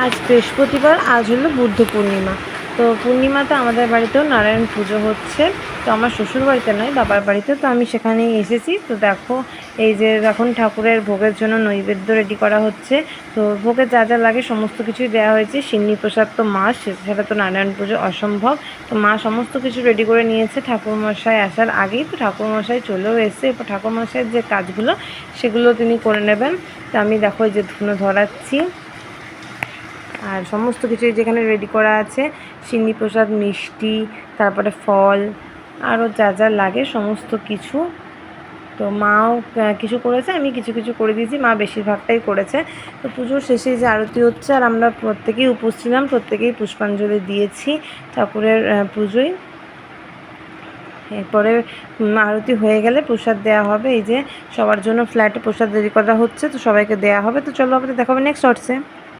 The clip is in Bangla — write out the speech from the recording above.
আজ বৃহস্পতিবার, আজ হলো বুদ্ধ পূর্ণিমা। তো পূর্ণিমাতে আমাদের বাড়িতেও নারায়ণ পুজো হচ্ছে। তো আমার শ্বশুর বাড়িতে নয়, বাবার বাড়িতে। তো আমি সেখানেই এসেছি। তো দেখো, এই যে এখন ঠাকুরের ভোগের জন্য নৈবেদ্য রেডি করা হচ্ছে। তো ভোগে যা যা লাগে সমস্ত কিছুই দেওয়া হয়েছে। সিন্নি প্রসাদ তো মাস, সেটা তো নারায়ণ পুজো অসম্ভব। তো মা সমস্ত কিছু রেডি করে নিয়েছে ঠাকুরমশাই আসার আগেই। তো ঠাকুরমশাই চলেও এসছে। এরপর ঠাকুরমশাইয়ের যে কাজগুলো সেগুলো তিনি করে নেবেন। তো আমি দেখো এই যে ধুনো ধরাচ্ছি, আর সমস্ত কিছু যেখানে রেডি করা আছে, সিন্নি প্রসাদ, মিষ্টি, তারপরে ফল, আরও যা যা লাগে সমস্ত কিছু। তো মাও কিছু করেছে, আমি কিছু কিছু করে দিয়েছি, মা বেশিরভাগটাই করেছে। তো পুজোর শেষে যে আরতি হচ্ছে, আর আমরা প্রত্যেকেই উপোস ছিলাম, প্রত্যেকেই পুষ্পাঞ্জলি দিয়েছি ঠাকুরের পুজোয়। এরপরে আরতি হয়ে গেলে প্রসাদ দেওয়া হবে। এই যে সবার জন্য ফ্ল্যাটে প্রসাদ রেডি করা হচ্ছে, তো সবাইকে দেওয়া হবে। তো চলো, আবার দেখা হবে নেক্সট শর্টসে।